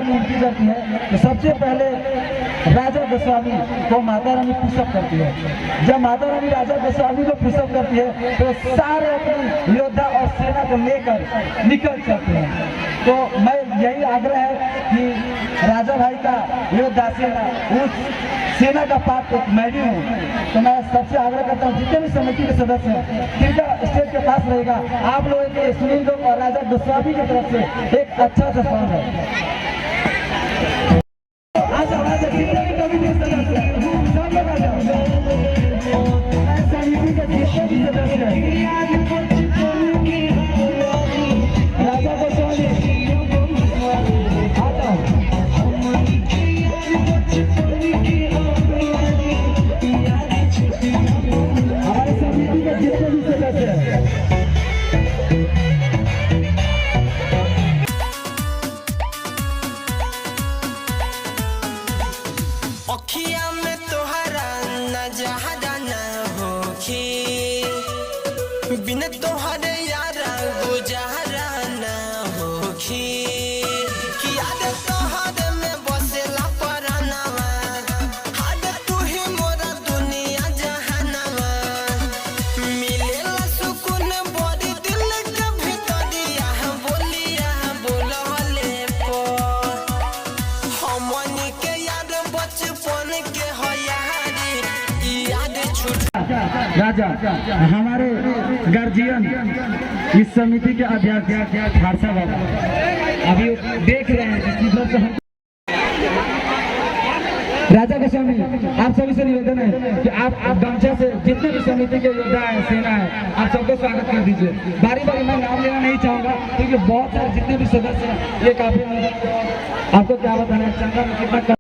विनती करती है तो सबसे पहले राजा गोस्वामी को माता रानी पुशअप करती है। जब माता रानी राजा गोस्वामी को पुशअप करती है तो सारे अपने योद्धा और सेना को लेकर निकल चलते हैं। तो मैं यही आग्रह है कि राजा भाई का योद्धा सेना उस सेना का पार्ट एक मैं भी हूँ, तो मैं सबसे आग्रह करता हूँ जितने भी समिति के सदस्य हैं कृपया स्टेज के पास रहेगा। आप लोगों के सुनील और राजा गोस्वामी की तरफ से एक अच्छा सा सॉन्ग है। जितने भी कमिटी के सदस्य हैं सब लोग आ जाओ। समिति के जितने भी सदस्य हैं राजा गोस्वामी आ जाओ। हमारे समिति के जितने भी सदस्य हैं अखिया में तोहरा नजहरा न होखी, बिन तोहरे यारा गुजारा न होखी। कि याद तोहरे में बसेला परनवा, हाद तू ही मोरा दुनिया जहानवा। मिलेला सुकून बड़ी दिल के भीतरिया, बोलिया बोलले पर हमनी के याद बचपन के हो यारी याद छूट। राजा हमारे गार्जियन इस समिति के अध्यक्ष खारसा बाबा अभी देख रहे हैं जिसकी तरफ से हम राजा गोस्वामी आप सभी से निवेदन है कि आप गमछा से जितने भी समिति के योद्धा है सेना है आप सबको स्वागत कर दीजिए। बारी बारी मैं नाम लेना नहीं चाहूंगा क्योंकि बहुत सारे जितने भी सदस्य हैं ये काफी आपको क्या बताना है चंदा में कितना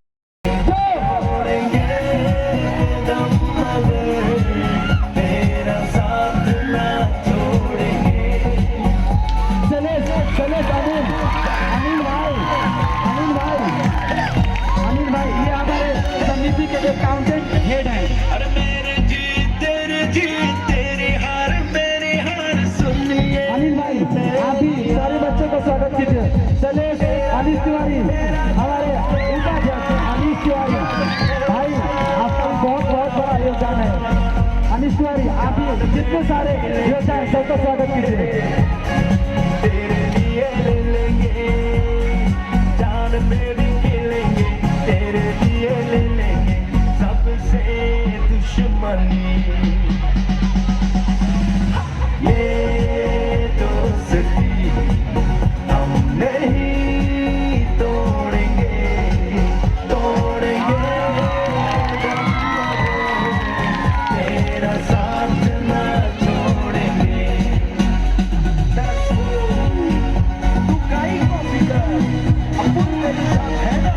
अकाउंटेंट हेड है। अरे मेरे जी तेरी हार मेरी हार सुनिए। अनिल भाई आप भी सारे बच्चों को स्वागत कीजिए। चले अनिश तिवारी हमारे उपाध्यक्ष अनिश तिवारी भाई आपका बहुत बहुत बड़ा योगदान है। अनिश तिवारी आप भी जितने सारे योद्धा हैं सबका स्वागत कीजिए। तेरे लिए ले लेंगे जान मेरी खेलेंगे, तेरे लिए ले लेंगे सबसे दुश्मनी। ये दोस्ती हम नहीं तोड़ेंगे तेरा साथ ना छोड़ेंगे। तू काई को फिकर अपन मेरे साथ है ना।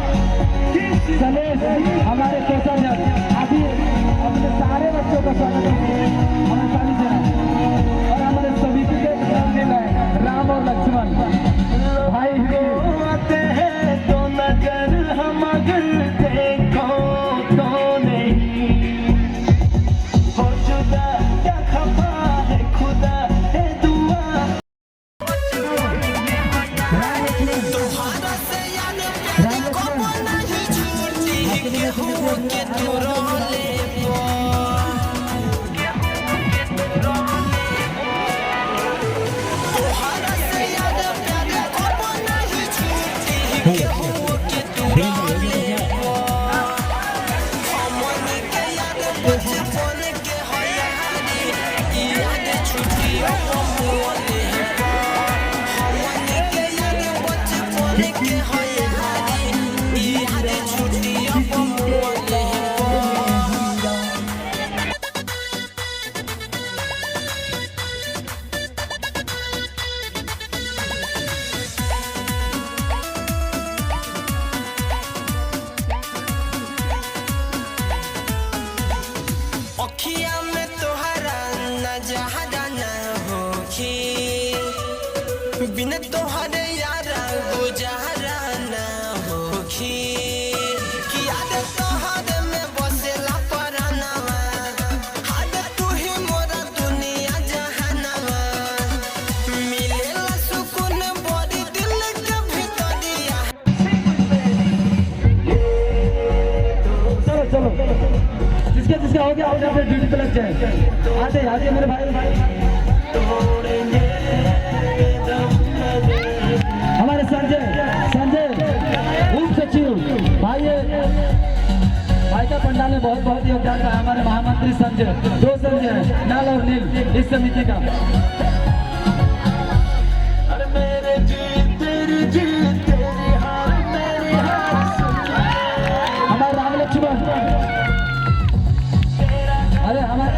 हमारे केसर अभी अपने सारे बच्चों का स्वागत कीजिए हमारे सारी सेना और हमारे सभी के राम और लक्ष्मण भाई आते हैं तो नजर हम अगर देखो तो नहीं हो जुदा क्या खफा है खुदा है दुआ। तुम्हारा से याद प्यारी को नहीं छूटी केहू के तू रोले तुम्हारा से याद प्यारी को नहीं छूटी केहू के तू रोले हमनी के याद बचपन के हो यारी याद छूटी बोले हमनी के याद बचपन के हो यारी याद छूटी बोले। अखिया में तोहरा नजहरा न होखी, बिन तोहरे यारा गुजारा जिसका हो गया अपने ड्यूटी पे लग जाए। आते आते मेरे भाई हमारे संजय उप सचिव भाई का पंडाल में बहुत बहुत योगदान रहा है। हमारे महामंत्री संजय, दो संजय हैं, नल और नील, इस समिति का। हमारे राम लक्ष्मण, अरे हमारे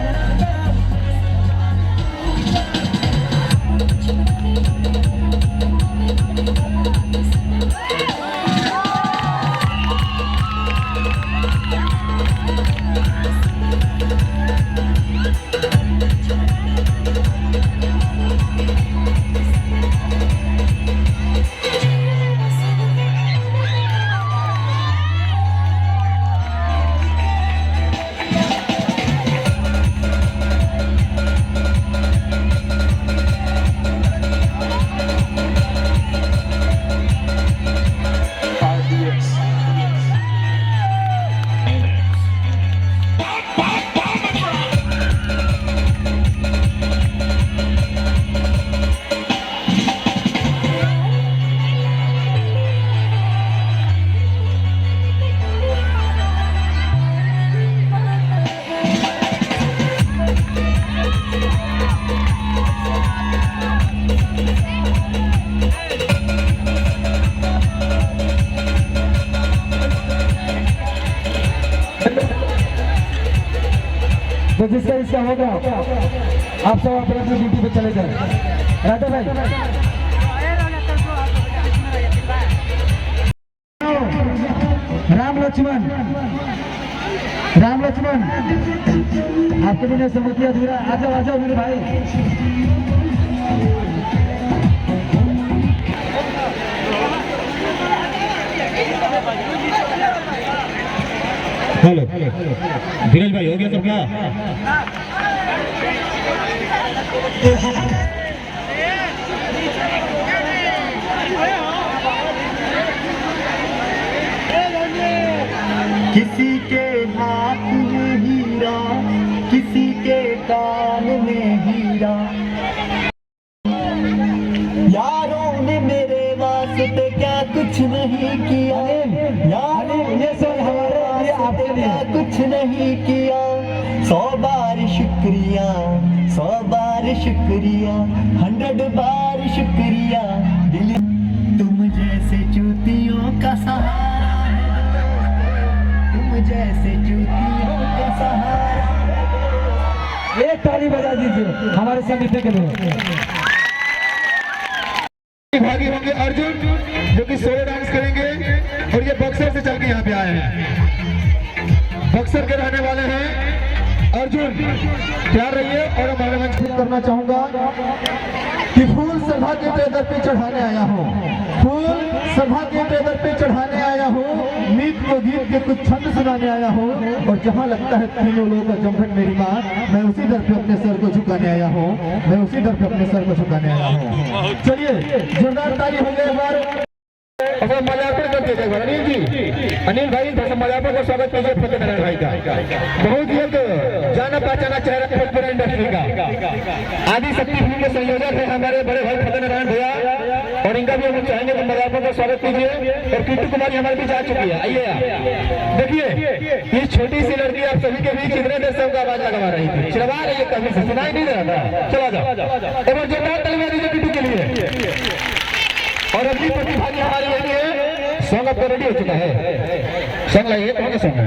तो जिसका इसका होगा आप सब अपने अपनी ड्यूटी पे चले जाए। राधा भाई राम लक्ष्मण आपके बिना समिति अधूरा। आ जाओ मेरे भाई। हेलो धीरज भाई, हो गया सबका? किसी के हाथ में हीरा, किसी के कान में हीरा, यारों ने मेरे वास्ते क्या कुछ नहीं किया, यारों ये सब हमारे लिए आपके लिए क्या कुछ नहीं किया। 100 बार शुक्रिया, 100 बार शुक्रिया, 100 बार शुक्रिया। दिल तुम जैसे चूतियों का सहारा है, तुम जैसे चूतियों का सहारा। एक ताली बजा दीजिए हमारे समिति के लिए। भागी होंगे अर्जुन, जो कि सोलो डांस करेंगे और ये बक्सर से चल के यहाँ पे आए हैं। बक्सर के रहने वाले हैं अर्जुन। प्यार रहिए। और हमारे मंच करना चाहूंगा कि फूल सभा के टेदर पे चढ़ाने आया हूँ, फूल सभा के टेदर पे चढ़ाने आया हूँ, नीत को गीत के कुछ छंद सुनाने आया हूँ। और जहाँ लगता है तीनों लोगों का जमघट मेरी माँ, मैं उसी दर पे अपने सर को झुकाने आया हूँ, मैं उसी दर पे अपने सर को झुकाने आया हूँ। चलिए जोरदार ताली हो जाए एक बार। अब मजापर करते थे अनिल जी, अनिल भाई मजापर का स्वागत कीजिए फतेहनारायण भाई का। बहुत ही एक जाना पहचाना चेहरा भोजपुरी इंडस्ट्री का आदि शक्ति फिल्म के संयोजक है हमारे बड़े भाई फतेहनारायण भैया, और इनका भी हम चाहेंगे कि मजापर का स्वागत कीजिए। और कीटू कुमारी हमारे बीच आ चुकी है। आइए आप देखिए, ये छोटी सी लड़की आप सभी के बीच कितने देर से उनका आवाज लगवा रही थी, चिरवा रही है, कभी से सुनाई नहीं दे रहा था। चला जाओ और जोरदार तालियां दीजिए कीटू के लिए। और अगली प्रतिभागी हमारी है सॉन्ग आपका रेडी हो चुका है। सॉन्ग लाइए, कौन सा सॉन्ग है?